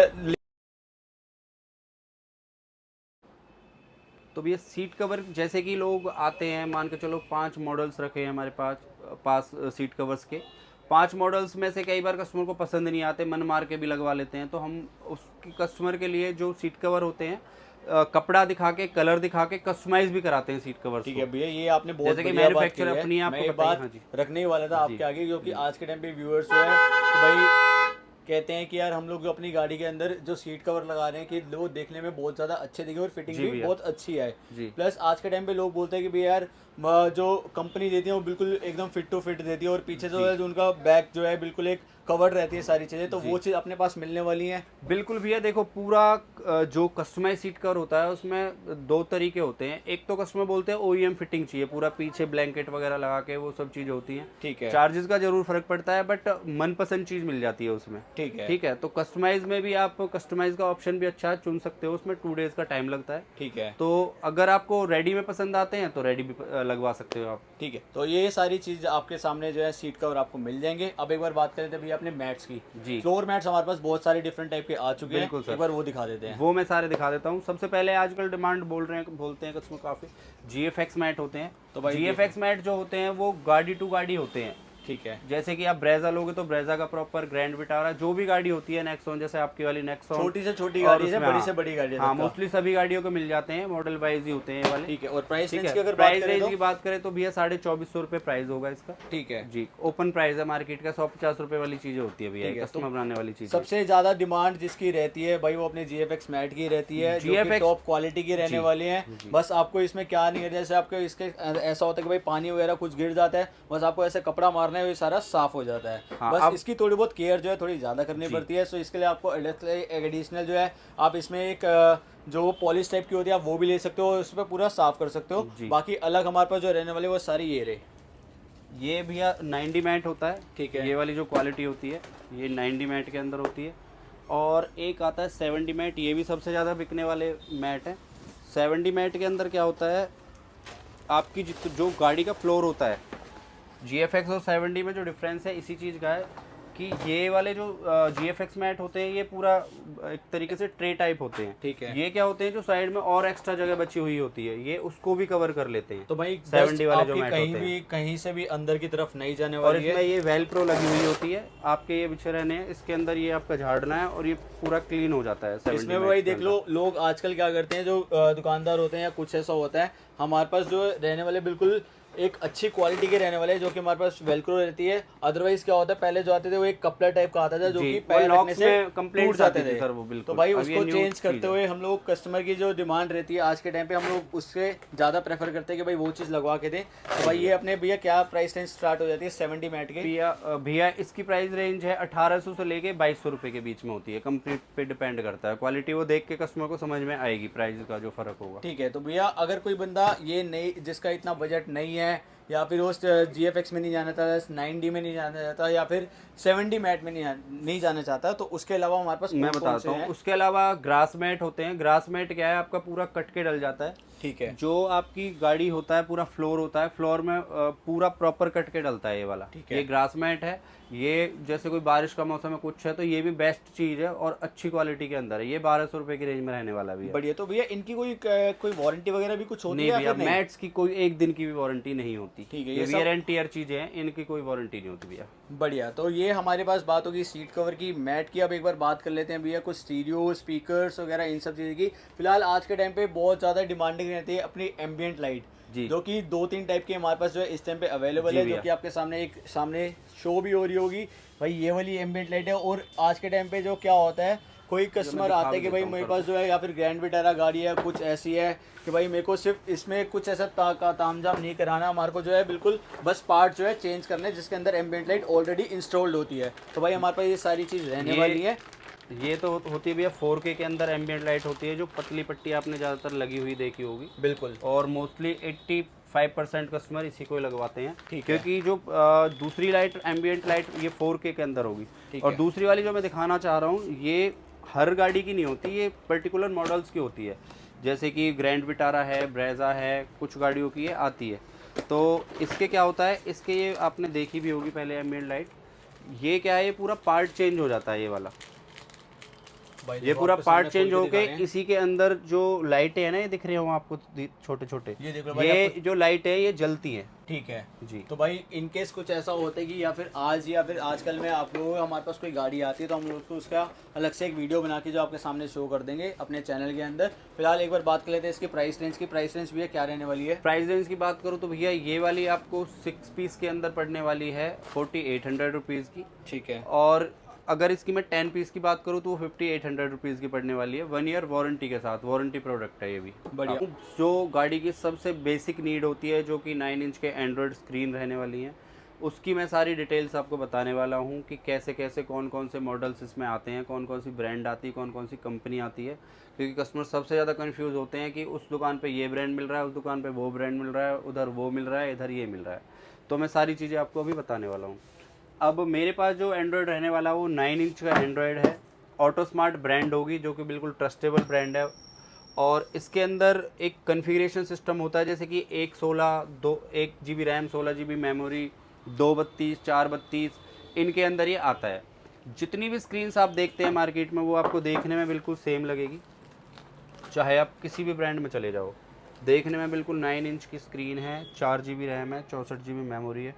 तो भैया सीट कवर जैसे कि लोग आते हैं, मान के चलो 5 मॉडल्स रखे हैं हमारे पास सीट कवर्स के। 5 मॉडल्स में से कई बार कस्टमर को पसंद नहीं आते, मन मार के भी लगवा लेते हैं, तो हम उसकी कस्टमर के लिए जो सीट कवर होते हैं कपड़ा दिखा के, कलर दिखा के कस्टमाइज भी कराते हैं सीट कवर। ठीक है भैया, ये आपने बहुत जैसे कि मैन्युफैक्चर अपनी आपको बात रखने ही वाला था आपके आगे, क्योंकि आज के टाइम पे व्यूअर्स जो है तो भाई कहते हैं कि यार हम लोग जो अपनी गाड़ी के अंदर जो सीट कवर लगा रहे हैं कि वो देखने में बहुत ज़्यादा अच्छे दिखे और फिटिंग भी बहुत अच्छी है। प्लस आज के टाइम पे लोग बोलते हैं कि भैया यार जो कंपनी देती है वो बिल्कुल एकदम फिट टू फिट देती है, और पीछे जो है जो उनका बैक जो है बिल्कुल एक कवर्ड रहती है सारी चीज़ें, तो वो चीज़ अपने पास मिलने वाली है। बिल्कुल भैया, देखो पूरा जो कस्टमाइज सीट कवर होता है उसमें 2 तरीके होते हैं। एक तो कस्टमर बोलते हैं OEM फिटिंग चाहिए, पूरा पीछे ब्लैंकेट वगैरह लगा के, वो सब चीज़ होती हैं। ठीक है, चार्जेस का जरूर फर्क पड़ता है, बट मनपसंद चीज़ मिल जाती है उसमें। ठीक है, तो कस्टमाइज में भी आप कस्टमाइज का ऑप्शन भी अच्छा चुन सकते हो, उसमें 2 डेज का टाइम लगता है। ठीक है, तो अगर आपको रेडी में पसंद आते हैं तो रेडी भी लगवा सकते हो आप। ठीक है, तो ये सारी चीज़ आपके सामने जो है सीट कवर आपको मिल जाएंगे। अब एक बार बात करें तो भैया अपने मैट्स की। जी, फ्लोर मैट्स हमारे पास बहुत सारे डिफरेंट टाइप के आ चुके हैं, एक बार वो दिखा देते हैं। वो मैं सारे दिखा देता हूँ। सबसे पहले आजकल डिमांड बोलते हैं कस्टमर काफ़ी, GFX मैट होते हैं। तो भाई GFX मैट जो होते हैं वो गाड़ी टू गाड़ी होते हैं। ठीक है, जैसे कि आप ब्रेजा लोगे तो ब्रेजा का प्रॉपर ग्रैंड विटारा जो भी गाड़ी होती है, नेक्सॉन जैसे आपकी वाली नेक्सॉन, छोटी से छोटी गाड़ी है, बड़ी से बड़ी गाड़ी है। हाँ, मोस्टली सभी गाड़ियों को मिल जाते हैं, मॉडल वाइज ही होते हैं ये वाले। ठीक है, और प्राइस रेंज की अगर प्राइस रेंज की बात करें तो भैया 2450 रुपये प्राइस होगा इसका। ठीक है जी, ओपन प्राइस है मार्केट का, 150 रुपये वाली चीजें होती है भैया, कस्टमर बनाने वाली चीज। सबसे ज्यादा डिमांड जिसकी रहती है भाई वो अपने GFX मैट की रहती है, GFX टॉप क्वालिटी की रहने वाली है। बस आपको इसमें क्या नहीं है, जैसे आपको इसके ऐसा होता है कि भाई पानी वगैरह कुछ गिर जाता है, बस आपको ऐसे कपड़ा मारना है, सारा साफ हो जाता है। हाँ, बस इसकी थोड़ी बहुत केयर जो है थोड़ी ज़्यादा करनी पड़ती है, सो इसके लिए आपको एडिशनल जो है आप इसमें एक जो पॉलिश टाइप की होती है आप वो भी ले सकते हो, उस पर पूरा साफ कर सकते हो। बाकी अलग हमारे पास जो रहने वाले वो सारी ये रहे। ये भैया 90 मैट होता है। ठीक है, ये वाली जो क्वालिटी होती है ये 90 मैट के अंदर होती है। और एक आता है 70 मैट, ये भी सबसे ज़्यादा बिकने वाले मैट है। 70 मैट के अंदर क्या होता है, आपकी जो गाड़ी का फ्लोर होता है, GFX और 70 में जो डिफरेंस है इसी चीज़ का है कि ये वाले जो GFX मैट होते हैं ये पूरा एक तरीके से ट्रे टाइप होते हैं। ठीक है। ये क्या होते हैं जो साइड में और एक्स्ट्रा जगह बची हुई होती है, ये उसको भी कवर कर लेते हैं। तो भाई 70 वाले जो आपके मैट कहीं होते भी हैं, कहीं से भी अंदर की तरफ नहीं जाने और वाली इसमें है। ये वेलक्रो लगी हुई होती है, आपके ये बिछे रहने हैं, इसके अंदर ये आपका झाड़ना है और ये पूरा क्लीन हो जाता है। 70 इसमें मैट भाई के देख लो, लोग आजकल क्या करते हैं, जो दुकानदार होते हैं या कुछ ऐसा होता है, हमारे पास जो रहने वाले बिल्कुल एक अच्छी क्वालिटी के रहने वाले हैं, जो कि हमारे पास वेलक्रो रहती है। अदरवाइज क्या होता है, पहले जो आते थे वो एक कपड़ा टाइप का आता था, जो जी, कि और पैर रखने लॉक्स से में कंप्लेंट टूट जाते आती थी थे सर वो बिल्कुल। तो भाई अब उसको ये न्यू चेंज चीज़ करते है। हुए हम लोग, कस्टमर की जो डिमांड रहती है आज के टाइम पे, हम लोग उससे ज़्यादा प्रेफर करते हैं कि भाई वो चीज़ लगवा के दें। तो भाई ये अपने भैया क्या प्राइस रेंज स्टार्ट हो जाती है 70 मैट की? भैया इसकी प्राइस रेंज है 1800 से लेके 2200 रुपये के बीच में होती है। कंप्लीट पे डिपेंड करता है, क्वालिटी वो देख के कस्टमर को समझ में आएगी प्राइस का जो फर्क होगा। ठीक है। तो भैया अगर कोई बंदा ये नहीं, जिसका इतना बजट नहीं है, या फिर वो GFX में नहीं जाना चाहता, 9D में नहीं जाना चाहता, या फिर 70 मैट में नहीं जाना चाहता, तो उसके अलावा हमारे पास मैं कौन-कौन बताता से हूँ। हैं? उसके अलावा ग्रास मैट होते हैं। ग्रास मैट क्या है, आपका पूरा कट के डल जाता है। ठीक है। जो आपकी गाड़ी होता है, पूरा फ्लोर होता है, फ्लोर में पूरा प्रॉपर कट के डलता है ये वाला। ठीक है। ये ग्रास मैट है। ये जैसे कोई बारिश का मौसम है कुछ है, तो ये भी बेस्ट चीज़ है और अच्छी क्वालिटी के अंदर है। ये 1200 रुपये की रेंज में रहने वाला भी है। बढ़िया। तो भैया इनकी कोई वारंटी वगैरह भी कुछ होती नहीं है या भैया, फिर नहीं? मैट्स की कोई एक दिन की भी वारंटी नहीं होती। ठीक है, ये ये सब- वियर एंड टीयर चीजें हैं, इनकी कोई वारंटी नहीं होती भैया। बढ़िया। तो ये हमारे पास बात होगी सीट कवर की, मैट की। अब एक बार बात कर लेते हैं भैया कुछ स्टीरियो, स्पीकर्स वगैरह इन सब चीज़ की। फिलहाल आज के टाइम पे बहुत ज़्यादा डिमांडिंग रहती है अपनी एम्बियंट लाइट, जी। जो कि 2-3 टाइप की हमारे पास जो है इस टाइम पे अवेलेबल जी है, जो भैया। कि आपके सामने शो भी हो रही होगी। भाई ये वाली एम्बियंट लाइट है। और आज के टाइम पे जो क्या होता है, कोई कस्टमर दिखा आते हैं कि भी भाई देता हूँ मेरे सर पास जो है या फिर ग्रैंड विटारा गाड़ी है, कुछ ऐसी है कि भाई मेरे को सिर्फ इसमें कुछ ऐसा तामझाम नहीं कराना, हमारे को जो है बिल्कुल बस पार्ट जो है चेंज करने, जिसके अंदर एम्बियंट लाइट ऑलरेडी इंस्टॉल्ड होती है। तो भाई हमारे पास ये सारी चीज़ रहने वाली है। ये तो होती है भैया 4K के अंदर एम्बियंट लाइट होती है, जो पतली पट्टी आपने ज़्यादातर लगी हुई देखी होगी। बिल्कुल। और मोस्टली 85% कस्टमर इसी को ही लगवाते हैं। ठीक है। क्योंकि जो दूसरी लाइट एम्बियंट लाइट ये 4K के अंदर होगी। ठीक और है। दूसरी वाली जो मैं दिखाना चाह रहा हूँ, ये हर गाड़ी की नहीं होती, ये पर्टिकुलर मॉडल्स की होती है। जैसे कि ग्रैंड विटारा है, ब्रेजा है, कुछ गाड़ियों की ये आती है। तो इसके क्या होता है, इसके ये आपने देखी भी होगी पहले एम्बियंट लाइट। ये क्या है, ये पूरा पार्ट चेंज हो जाता है ये वाला। भाई ये देखो, पूरा आपके पार्ट सामने चेंज खोल के होके दिखा रहे हैं। इसी के अंदर जो लाइटें हैं ना, ये दिख रही हो आपको छोटे छोटे, ये देख लो भाई, ये आपको- जो लाइट है ये जलती है। ठीक है जी। तो भाई इन केस कुछ ऐसा होता है कि या फिर आज या फिर आजकल में आप लोगों हमारे पास कोई गाड़ी आती है, तो हम लोग उसको उसका अलग से एक वीडियो बना के जो आपके सामने शो कर देंगे अपने चैनल के अंदर। फिलहाल एक बार बात कर लेते हैं इसकी प्राइस रेंज की। प्राइस रेंज भैया क्या रहने वाली है? प्राइस रेंज की बात करूँ तो भैया ये वाली आपको 6 पीस के अंदर पड़ने वाली है 4800 रुपीज़ की। ठीक है। और अगर इसकी मैं 10 पीस की बात करूँ तो वो 5800 रुपीज़ की पड़ने वाली है, 1 ईयर वारंटी के साथ। वारंटी प्रोडक्ट है ये भी। बढ़िया। जो गाड़ी की सबसे बेसिक नीड होती है, जो कि 9 इंच के एंड्रॉयड स्क्रीन रहने वाली हैं, उसकी मैं सारी डिटेल्स आपको बताने वाला हूँ कि कैसे कैसे कौन कौन से मॉडल्स इसमें आते हैं, कौन कौन सी ब्रांड आती है, कौन कौन सी कंपनी आती है। क्योंकि कस्टमर सबसे ज़्यादा कंफ्यूज होते हैं कि उस दुकान पे ये ब्रांड मिल रहा है, उस दुकान पे वो ब्रांड मिल रहा है, उधर वो मिल रहा है, इधर ये मिल रहा है। तो मैं सारी चीज़ें आपको अभी बताने वाला हूँ। अब मेरे पास जो एंड्रॉयड रहने वाला है वो 9 इंच का एंड्रॉयड है। ऑटो स्मार्ट ब्रांड होगी, जो कि बिल्कुल ट्रस्टेबल ब्रांड है। और इसके अंदर एक कन्फिग्रेशन सिस्टम होता है, जैसे कि 1 GB रैम, 16 GB मेमोरी, 232, 432, इनके अंदर ये आता है। जितनी भी स्क्रीन्स आप देखते हैं मार्केट में, वो आपको देखने में बिल्कुल सेम लगेगी, चाहे आप किसी भी ब्रांड में चले जाओ। देखने में बिल्कुल 9 इंच की स्क्रीन है, 4 GB रैम है, 64 GB मेमोरी है,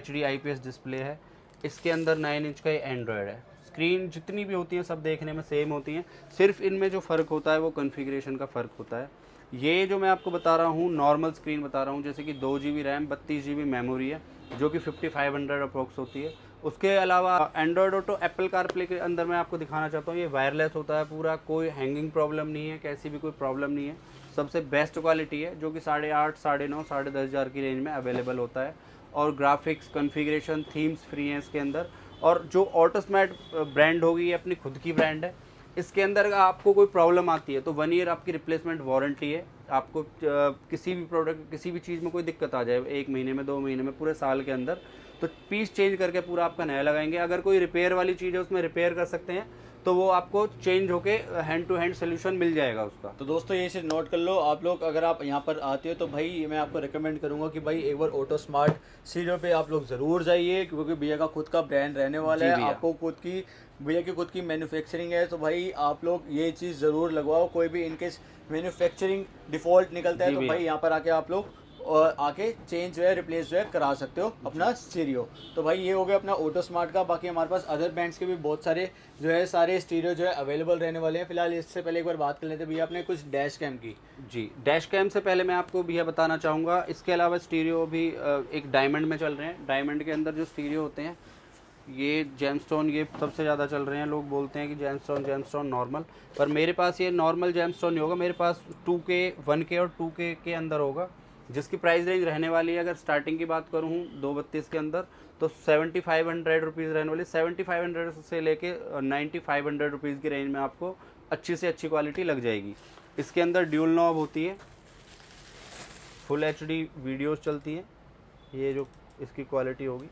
HD IPS डिस्प्ले है। इसके अंदर 9 इंच का ये एंड्रॉयड है। स्क्रीन जितनी भी होती हैं सब देखने में सेम होती हैं, सिर्फ इनमें जो फ़र्क होता है वो कॉन्फ़िगरेशन का फ़र्क होता है। ये जो मैं आपको बता रहा हूँ नॉर्मल स्क्रीन बता रहा हूँ, जैसे कि 2 GB रैम, 32 GB मेमोरी है, जो कि 5500 अप्रॉक्स होती है। उसके अलावा एंड्रॉयड ऑटो एप्पल कारप्ले के अंदर मैं आपको दिखाना चाहता हूँ, ये वायरलेस होता है पूरा, कोई हैंगिंग प्रॉब्लम नहीं है, कैसी भी कोई प्रॉब्लम नहीं है। सबसे बेस्ट क्वालिटी है, जो कि 8,500, 9,500, 10,500 की रेंज में अवेलेबल होता है। और ग्राफिक्स, कॉन्फ़िगरेशन, थीम्स फ्री हैं इसके अंदर। और जो ऑटो स्मार्ट ब्रांड होगी, ये अपनी खुद की ब्रांड है। इसके अंदर आपको कोई प्रॉब्लम आती है तो 1 ईयर आपकी रिप्लेसमेंट वारंटी है। आपको किसी भी प्रोडक्ट, किसी भी चीज़ में कोई दिक्कत आ जाए 1 महीने में, 2 महीने में, पूरे साल के अंदर, तो पीस चेंज करके पूरा आपका नया लगाएंगे। अगर कोई रिपेयर वाली चीज़ है उसमें रिपेयर कर सकते हैं, तो वो आपको चेंज होके हैंड टू हैंड सोल्यूशन मिल जाएगा उसका। तो दोस्तों ये चीज़ नोट कर लो आप लोग, अगर आप यहाँ पर आते हो तो भाई मैं आपको रिकमेंड करूँगा कि भाई एक बार ऑटो स्मार्ट स्टीरियो पे आप लोग ज़रूर जाइए, क्योंकि भैया का खुद का ब्रांड रहने वाला जी है। भैया। आपको भैया की खुद की मैन्युफैक्चरिंग है, तो भाई आप लोग ये चीज़ ज़रूर लगवाओ। कोई भी इनकेस मैन्युफैक्चरिंग डिफ़ॉल्ट निकलता है जी तो भैया। भाई यहाँ पर आके आप लोग और आके चेंज जो है, रिप्लेस जो है करा सकते हो अपना स्टीरियो। तो भाई ये हो गया अपना ऑटो स्मार्ट का। बाकी हमारे पास अदर ब्रांड्स के भी बहुत सारे जो है सारे स्टीरियो जो है अवेलेबल रहने वाले हैं। फिलहाल इससे पहले एक बार बात कर लेते हैं भैया अपने कुछ डैश कैम की। जी, डैश कैम से पहले मैं आपको भैया बताना चाहूँगा, इसके अलावा स्टीरियो भी एक डायमंड में चल रहे हैं। डायमंड के अंदर जो स्टीरियो होते हैं ये जेमस्टोन, ये सबसे ज़्यादा चल रहे हैं। लोग बोलते हैं कि जेमस्टोन नॉर्मल, पर मेरे पास ये नॉर्मल जेमस्टोन नहीं होगा। मेरे पास 2K 1K और 2K के अंदर होगा, जिसकी प्राइस रेंज रहने वाली है, अगर स्टार्टिंग की बात करूँ 232 के अंदर, तो 7500 रुपीज़ रहने वाली। 7500 से लेके 9500 रुपीज़ की रेंज में आपको अच्छी से अच्छी क्वालिटी लग जाएगी। इसके अंदर ड्यूल नॉब होती है, फुल HD वीडियोस चलती हैं। ये जो इसकी क्वालिटी होगी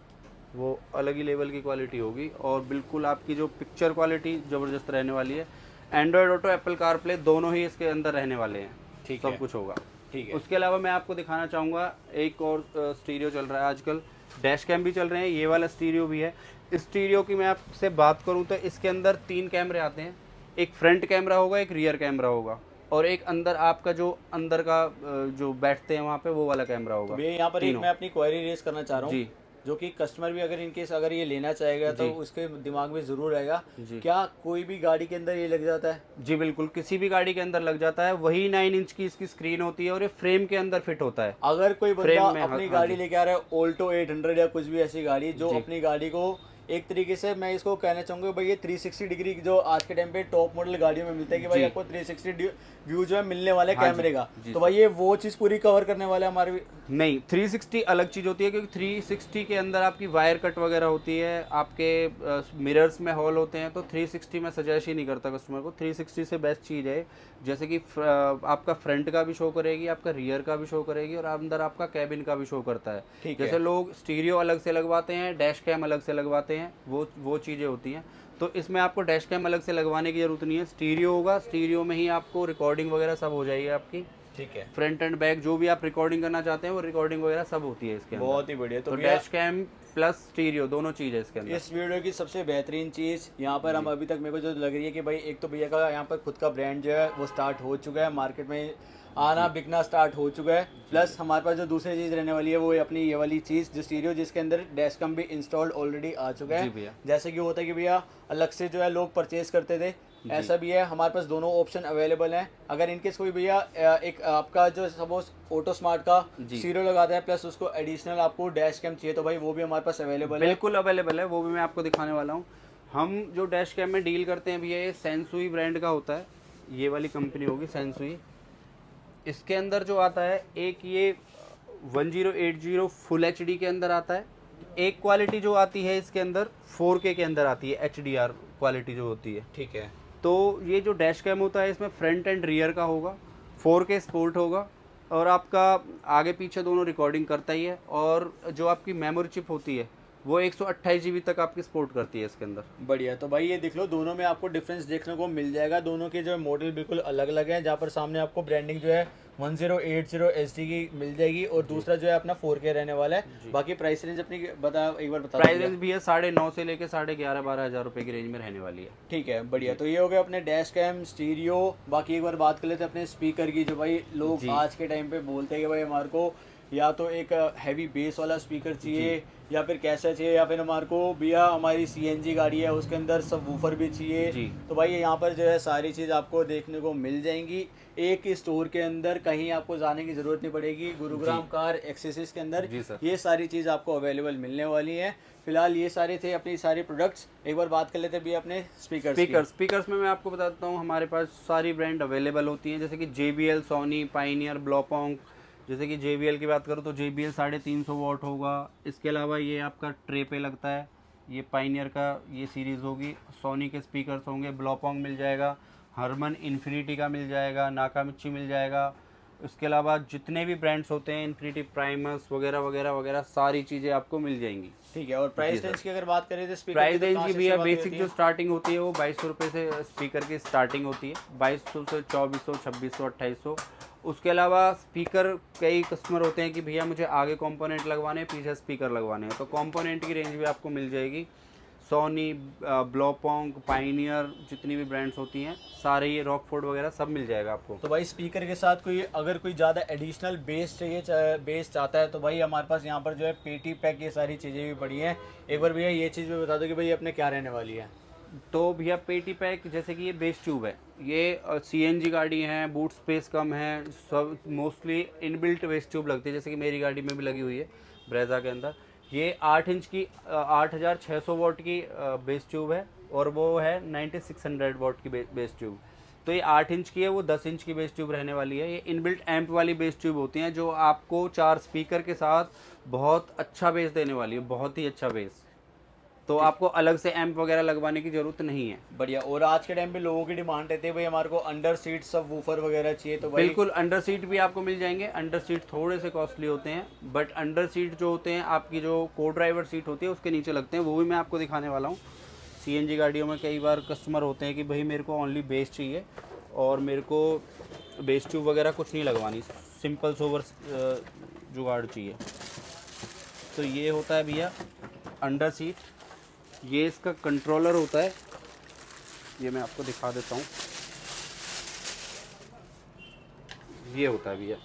वो अलग ही लेवल की क्वालिटी होगी, और बिल्कुल आपकी जो पिक्चर क्वालिटी ज़बरदस्त रहने वाली है। एंड्रॉयड ऑटो, एप्पल कारप्ले दोनों ही इसके अंदर रहने वाले हैं। ठीक सब है। कुछ होगा। ठीक है। उसके अलावा मैं आपको दिखाना चाहूँगा एक और स्टीरियो चल रहा है आजकल, डैश कैम भी चल रहे हैं, ये वाला स्टीरियो भी है। इस स्टीरियो की मैं आपसे बात करूँ तो इसके अंदर 3 कैमरे आते हैं। एक फ्रंट कैमरा होगा, एक रियर कैमरा होगा, और एक अंदर आपका जो अंदर का जो बैठते हैं वहाँ पे वो वाला कैमरा होगा। भैया यहाँ पर एक मैं अपनी क्वेरी रेज करना चाह रहा हूँ जी। जो कि कस्टमर भी अगर इनकेस अगर ये लेना चाहेगा तो उसके दिमाग में ज़रूर आएगा, क्या कोई भी गाड़ी के अंदर ये लग जाता है? जी बिल्कुल, किसी भी गाड़ी के अंदर लग जाता है। वही 9 इंच की इसकी स्क्रीन होती है और ये फ्रेम के अंदर फिट होता है। अगर कोई बंदा फ्रेम में, अपनी हाँ गाड़ी जी। लेके आ रहा है, ऑल्टो 800 या कुछ भी ऐसी गाड़ी जो अपनी गाड़ी को एक तरीके से मैं इसको कहना चाहूँगा भाई ये 360 डिग्री जो आज के टाइम पे टॉप मॉडल गाड़ियों में मिलता है कि भाई आपको 360 व्यू जो है मिलने वाला है कैमरे का, तो भाई ये वो चीज़ पूरी कवर करने वाला है हमारे। नहीं, 360 अलग चीज़ होती है, क्योंकि 360 के अंदर आपकी वायर कट वगैरह होती है, आपके मिरर्स में हॉल होते हैं। तो 360 मैं सजेस्ट ही नहीं करता कस्टमर को। 360 से बेस्ट चीज़ है जैसे कि आपका फ्रंट का भी शो करेगी, आपका रियर का भी शो करेगी, और अंदर आपका कैबिन का भी शो करता है। जैसे लोग स्टीरियो अलग से लगवाते हैं, डैश कैम अलग से लगवाते हैं, वो चीज़ें होती हैं। तो इसमें आपको डैश कैम अलग से लगवाने की ज़रूरत नहीं है। स्टीरियो होगा, स्टीरियो में ही आपको रिकॉर्डिंग वगैरह सब हो जाएगी आपकी। ठीक है। फ्रंट एंड बैक जो भी आप रिकॉर्डिंग करना चाहते हैं वो रिकॉर्डिंग वगैरह सब होती है इसके अंदर। बहुत ही बढ़िया। तो डैश कैम प्लस स्टीरियो दोनों चीज़ है इसके अंदर। इस वीडियो की सबसे बेहतरीन चीज़ यहाँ पर हम अभी तक मेरे को जो लग रही है कि भाई एक तो भैया का यहाँ पर खुद का ब्रांड जो है वो स्टार्ट हो चुका है, मार्केट में आना बिकना स्टार्ट हो चुका है। प्लस हमारे पास जो दूसरी चीज़ रहने वाली है वो अपनी ये वाली चीज़ जो स्टीरियो, जिसके अंदर डैश कैम भी इंस्टॉल्ड ऑलरेडी आ चुका है। जैसे कि होता है कि भैया अलग से जो है लोग परचेज करते थे, ऐसा भी है हमारे पास दोनों ऑप्शन अवेलेबल हैं। अगर इनकेस कोई भैया एक आपका जो सपोज ऑटो स्मार्ट का स्टीरियो लगाता है प्लस उसको एडिशनल आपको डैश कैम चाहिए, तो भाई वो भी हमारे पास अवेलेबल है। बिल्कुल अवेलेबल है, वो भी मैं आपको दिखाने वाला हूँ। हम जो डैश कैम में डील करते हैं भैया, ये सेंसुई ब्रांड का होता है। ये वाली कंपनी होगी सेंसुई। इसके अंदर जो आता है एक ये 1080 फुल HD के अंदर आता है। एक क्वालिटी जो आती है इसके अंदर 4K के अंदर आती है, HDR क्वालिटी जो होती है। ठीक है। तो ये जो डैश कैम होता है इसमें फ्रंट एंड रियर का होगा, 4K स्पोर्ट होगा, और आपका आगे पीछे दोनों रिकॉर्डिंग करता ही है। और जो आपकी मेमोरी चिप होती है वो 128 GB तक आपकी सपोर्ट करती है इसके अंदर। बढ़िया। तो भाई ये देख लो, दोनों में आपको डिफरेंस देखने को मिल जाएगा। दोनों के जो मॉडल बिल्कुल अलग अलग हैं, जहाँ पर सामने आपको ब्रांडिंग जो है 1080 SD की मिल जाएगी और दूसरा जो है अपना 4K रहने वाला है। बाकी प्राइस रेंज अपनी एक बार बता। प्राइस रेंज भी है 9.5 से लेके 11,500-12 हज़ार रुपये की रेंज में रहने वाली है। ठीक है, बढ़िया। तो ये हो गया अपने डैश कैम, स्टीरियो। बाकी एक बार बात कर लेते हैं अपने स्पीकर की, जो भाई लोग आज के टाइम पे बोलते हैं कि भाई हमारे को या तो एक हैवी बेस वाला स्पीकर चाहिए, या फिर कैसा चाहिए, या फिर हमारे को भैया हमारी CNG गाड़ी है उसके अंदर सब वूफर भी चाहिए। तो भाई यहाँ पर जो है सारी चीज़ आपको देखने को मिल जाएंगी एक ही स्टोर के अंदर, कहीं आपको जाने की ज़रूरत नहीं पड़ेगी। गुरुग्राम कार एक्सेसरीज के अंदर ये सारी चीज़ आपको अवेलेबल मिलने वाली है। फिलहाल ये सारे थे अपनी सारे प्रोडक्ट्स। एक बार बात कर लेते हैं भैया अपने स्पीकर्स में। मैं आपको बताता हूँ हमारे पास सारी ब्रांड अवेलेबल होती हैं, जैसे कि JBL, सोनी, पाइनियर, ब्लॉपॉन्ग। जैसे कि JBL की बात करूँ तो JBL 350 वॉट होगा। इसके अलावा ये आपका ट्रे पे लगता है, ये पाइनियर का ये सीरीज़ होगी। सोनी के स्पीकर्स होंगे, ब्लॉपॉन्ग मिल जाएगा, हरमन इन्फिनिटी का मिल जाएगा, नाकामिची मिल जाएगा, उसके अलावा जितने भी ब्रांड्स होते हैं, इन्फिनिटी, प्राइमस वगैरह वगैरह वगैरह सारी चीज़ें आपको मिल जाएंगी। ठीक है। और प्राइस रेंज की अगर बात करें तो स्पीकर प्राइस की रेंज कहाँ की से भैया शुरुआत बेसिक होती जो है? स्टार्टिंग होती है वो 2200 रुपये से स्पीकर की स्टार्टिंग होती है, 2200 से 2400, 2600, 2800। उसके अलावा स्पीकर, कई कस्टमर होते हैं कि भैया मुझे आगे कंपोनेंट लगवाने हैं, पीछे स्पीकर लगवाने हैं, तो कंपोनेंट की रेंज भी आपको मिल जाएगी। सोनी, ब्लोपोंग, पाइनियर, जितनी भी ब्रांड्स होती हैं सारे, ये रॉकफोर्ड वगैरह सब मिल जाएगा आपको। तो भाई स्पीकर के साथ कोई अगर कोई ज़्यादा एडिशनल बेस चाहिए, बेस चाहता है, तो भाई हमारे पास यहाँ पर जो है पेटी पैक ये सारी चीज़ें भी पड़ी हैं। एक बार भैया ये चीज़ भी बता दो कि भाई अपने क्या रहने वाली है। तो भैया पेटी पैक, जैसे कि ये बेस ट्यूब है, ये CNG गाड़ी है, बूट स्पेस कम है, सब मोस्टली इनबिल्ट बेस ट्यूब लगती है, जैसे कि मेरी गाड़ी में भी लगी हुई है ब्रेजा के अंदर। ये 8 इंच की 8600 वॉट की बेस ट्यूब है, और वो है 9600 वॉट की बेस ट्यूब। तो ये 8 इंच की है, वो 10 इंच की बेस ट्यूब रहने वाली है। ये इनबिल्ट एम्प वाली बेस ट्यूब होती हैं जो आपको 4 स्पीकर के साथ बहुत अच्छा बेस देने वाली है, बहुत ही अच्छा बेस। तो आपको अलग से एम्प वगैरह लगवाने की ज़रूरत नहीं है। बढ़िया। और आज के टाइम पे लोगों की डिमांड रहती है भाई हमारे को अंडर सीट सब वूफर वगैरह चाहिए, तो भाई बिल्कुल अंडर सीट भी आपको मिल जाएंगे। अंडर सीट थोड़े से कॉस्टली होते हैं, बट अंडर सीट जो होते हैं आपकी जो को ड्राइवर सीट होती है उसके नीचे लगते हैं, वो भी मैं आपको दिखाने वाला हूँ। CNG गाड़ियों में कई बार कस्टमर होते हैं कि भाई मेरे को ओनली बेस चाहिए और मेरे को बेस ट्यूब वगैरह कुछ नहीं लगवानी, सिंपल सोवर जुगाड़ चाहिए। तो ये होता है भैया अंडर सीट, ये इसका कंट्रोलर होता है, ये मैं आपको दिखा देता हूँ। ये होता है भैया,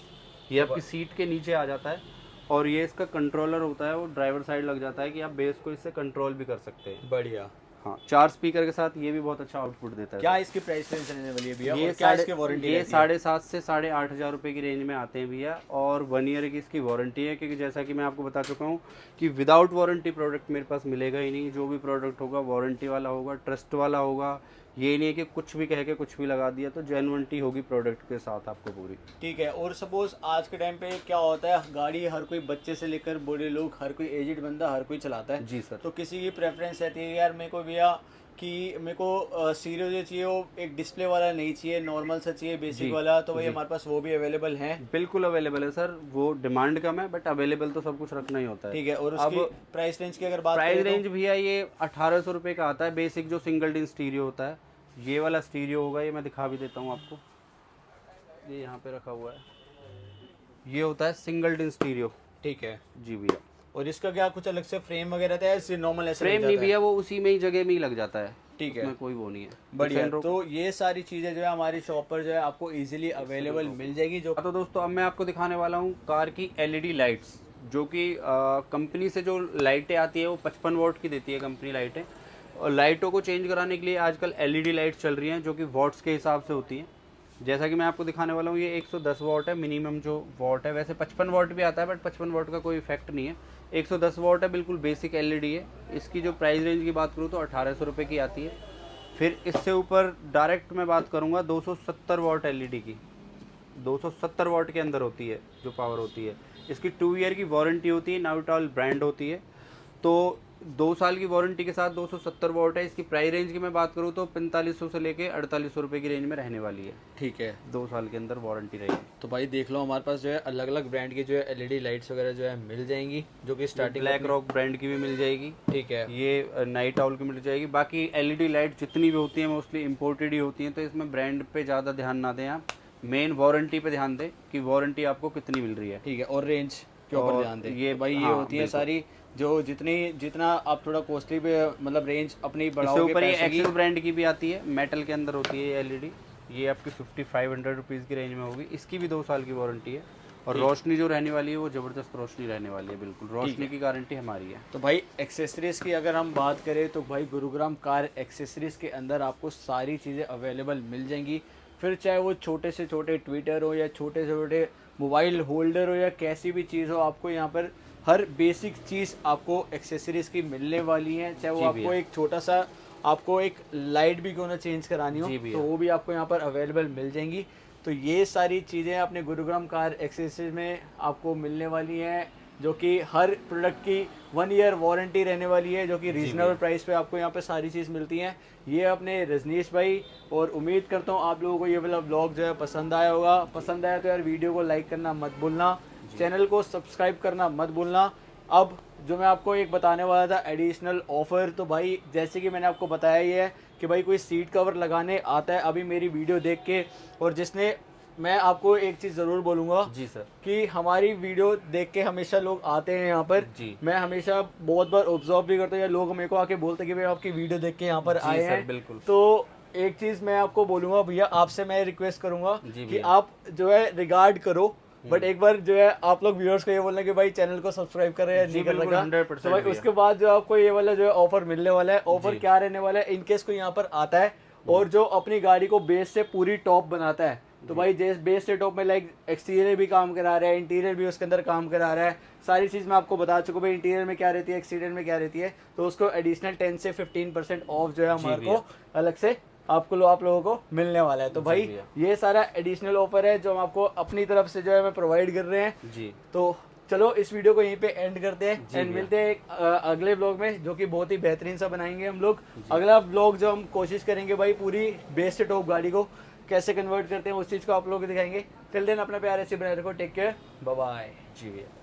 ये आपकी सीट के नीचे आ जाता है, और ये इसका कंट्रोलर होता है, वो ड्राइवर साइड लग जाता है कि आप बेस को इससे कंट्रोल भी कर सकते हैं। बढ़िया। हाँ, 4 स्पीकर के साथ ये भी बहुत अच्छा आउटपुट देता है। क्या इसकी प्राइस रेंज रहने वाली है भैया? ये और क्या इसकी वारंटी ये रहती है? 7,500 से 8,500 रुपये की रेंज में आते हैं भैया, और 1 ईयर की इसकी वारंटी है। क्योंकि जैसा कि मैं आपको बता चुका हूँ कि विदाउट वारंटी प्रोडक्ट मेरे पास मिलेगा ही नहीं। जो भी प्रोडक्ट होगा वारंटी वाला होगा, ट्रस्ट वाला होगा। ये नहीं है कि कुछ भी कह के कुछ भी लगा दिया, तो जेन्युइनिटी होगी प्रोडक्ट के साथ आपको पूरी। ठीक है। और सपोज आज के टाइम पे क्या होता है, गाड़ी हर कोई बच्चे से लेकर बूढ़े लोग, हर कोई एजिड बंदा, हर कोई चलाता है। जी सर। तो किसी की प्रेफरेंस रहती है यार मेरे को भैया कि मेरे को सीरियो जो चाहिए वो एक डिस्प्ले वाला नहीं चाहिए, नॉर्मल सा चाहिए, बेसिक वाला, तो भाई हमारे पास वो भी अवेलेबल है। बिल्कुल अवेलेबल है सर, वो डिमांड कम है बट अवेलेबल तो सब कुछ रखना ही होता है। ठीक है। और उसकी प्राइस रेंज की अगर बात प्राइस करें रेंज भैया ये 1800 रुपये का आता है। बेसिक जो सिंगल डिन स्टीरियो होता है, ये वाला स्टीरियो होगा, ये मैं दिखा भी देता हूँ आपको, ये यहाँ पे रखा हुआ है, ये होता है सिंगल डिन स्टीरियो। ठीक है जी भैया। और इसका क्या कुछ अलग से फ्रेम वगैरह था या नॉर्मल ऐसे फ्रेम नहीं भैया, वो उसी में ही जगह में ही लग जाता है। ठीक है। उसमें कोई वो नहीं है। बढ़िया। तो ये सारी चीज़ें जो है हमारी शॉप पर जो है आपको इजीली अवेलेबल मिल जाएगी। जो तो दोस्तों अब मैं आपको दिखाने वाला हूँ कार की LED लाइट्स, जो कि कंपनी से जो लाइटें आती है वो 55 वॉट की देती है कंपनी लाइटें। और लाइटों को चेंज कराने के लिए आजकल LED लाइट्स चल रही हैं जो कि वॉट्स के हिसाब से होती हैं। जैसा कि मैं आपको दिखाने वाला हूँ, ये 110 वॉट है मिनिमम जो वॉट है। वैसे 55 वॉट भी आता है बट 55 वॉट का कोई इफेक्ट नहीं है। 110 वॉट है, बिल्कुल बेसिक LED है। इसकी जो प्राइस रेंज की बात करूँ तो 1800 रुपये की आती है। फिर इससे ऊपर डायरेक्ट मैं बात करूँगा 270 वॉट LED की, 270 वॉट के अंदर होती है जो पावर होती है। इसकी 2 ईयर की वारंटी होती है, नाविटॉल ब्रांड होती है। तो 2 साल की वारंटी के साथ 270 वॉट है। इसकी प्राइस रेंज की मैं बात करूँ तो 4500 से लेके 4800 रुपये की रेंज में रहने वाली है। ठीक है। 2 साल के अंदर वारंटी रहेगी। तो भाई देख लो हमारे पास जो है अलग अलग ब्रांड की जो है LED लाइट्स वगैरह जो है मिल जाएंगी, जो कि स्टार्टिंग ब्लैक रॉक ब्रांड की भी मिल जाएगी। ठीक है। ये नाइट आउल की मिल जाएगी। बाकी LED लाइट जितनी भी होती हैं मोस्टली इम्पोर्टेड ही होती हैं, तो इसमें ब्रांड पे ज़्यादा ध्यान ना दें आप, मेन वारंटी पे ध्यान दें कि वारंटी आपको कितनी मिल रही है। ठीक है। और रेंज के ऊपर ध्यान दें। ये भाई ये हाँ, होती है सारी जो जितना आप थोड़ा कॉस्टली पे मतलब रेंज अपनी इससे बढ़ाओगे ऊपर ये पैसे की। एक्सेस ब्रांड की भी आती है, मेटल के अंदर होती है ये LED। ये आपकी 5500 रुपीज़ की रेंज में होगी। इसकी भी 2 साल की वारंटी है। और रोशनी जो रहने वाली है वो ज़बरदस्त रोशनी रहने वाली है, बिल्कुल रोशनी की गारंटी हमारी है। तो भाई एक्सेसरीज की अगर हम बात करें तो भाई गुरुग्राम कार एक्सेसरीज के अंदर आपको सारी चीज़ें अवेलेबल मिल जाएंगी। फिर चाहे वो छोटे से छोटे ट्विटर हो या छोटे से छोटे मोबाइल होल्डर हो या कैसी भी चीज़ हो, आपको यहाँ पर हर बेसिक चीज़ आपको एक्सेसरीज की मिलने वाली है। चाहे वो आपको एक छोटा सा आपको एक लाइट भी क्यों ना चेंज करानी हो तो वो भी आपको यहाँ पर अवेलेबल मिल जाएंगी। तो ये सारी चीज़ें अपने गुरुग्राम कार एक्सेसरीज में आपको मिलने वाली हैं। जो कि हर प्रोडक्ट की 1 ईयर वारंटी रहने वाली है, जो कि रीजनेबल प्राइस पे आपको यहाँ पे सारी चीज़ मिलती हैं। ये अपने रजनीश भाई, और उम्मीद करता हूँ आप लोगों को ये वाला ब्लॉग जो है पसंद आया होगा। पसंद आया तो यार वीडियो को लाइक करना मत भूलना, चैनल को सब्सक्राइब करना मत भूलना। अब जो मैं आपको एक बताने वाला था एडिशनल ऑफर, तो भाई जैसे कि मैंने आपको बताया ही है कि भाई कोई सीट कवर लगाने आता है अभी मेरी वीडियो देख के, और जिसने, मैं आपको एक चीज़ ज़रूर बोलूँगा जी सर, कि हमारी वीडियो देख के हमेशा लोग आते हैं यहाँ पर जी। मैं हमेशा बहुत बार ऑब्जर्व भी करता हूँ, या लोग मेरे को आके बोलते हैं कि भाई आपकी वीडियो देख के यहाँ पर आए सर, हैं। बिल्कुल। तो एक चीज़ मैं आपको बोलूँगा भैया, आपसे मैं रिक्वेस्ट करूँगा जी कि भैया। आप जो है रिगार्ड करो, बट एक बार जो है आप लोग व्यूअर्स को ये बोलना कि भाई चैनल को सब्सक्राइब कर रहे हैं, जी, नहीं कर बिल्कुल, रखा, 100% तो भाई भैया। उसके बाद जो आपको ये वाला जो है ऑफर मिलने वाला है। ऑफर जी। क्या रहने वाला है, इनकेस कोई यहाँ पर आता है और जो अपनी गाड़ी को बेस से पूरी टॉप बनाता है, तो भाई बेस से टॉप में लाइक एक्सटीरियर भी काम करा रहा है, इंटीरियर भी उसके अंदर काम करा रहा है, सारी चीज़ मैं आपको बता चुका हूँ भाई इंटीरियर में क्या रहती है, एक्सटीरियर में क्या रहती है, तो उसको एडिशनल 10 से 15% ऑफ जो है हमारे को अलग से आप लोगों को मिलने वाला है। तो भाई भैया। ये सारा एडिशनल ऑफर है जो हम आपको अपनी तरफ से जो है मैं प्रोवाइड कर रहे हैं। जी। तो चलो इस वीडियो को यहीं पे एंड करते हैं जी एंड भैया। मिलते हैं एक अगले ब्लॉग में, जो कि बहुत ही बेहतरीन सा बनाएंगे हम लोग। अगला ब्लॉग जो हम कोशिश करेंगे भाई पूरी बेस से टॉप गाड़ी को कैसे कन्वर्ट करते हैं उस चीज़ को आप लोगों को दिखाएंगे। टिल देन अपना प्यार ऐसे बनाए रखो, टेक केयर, बाय बाय। जी भैया।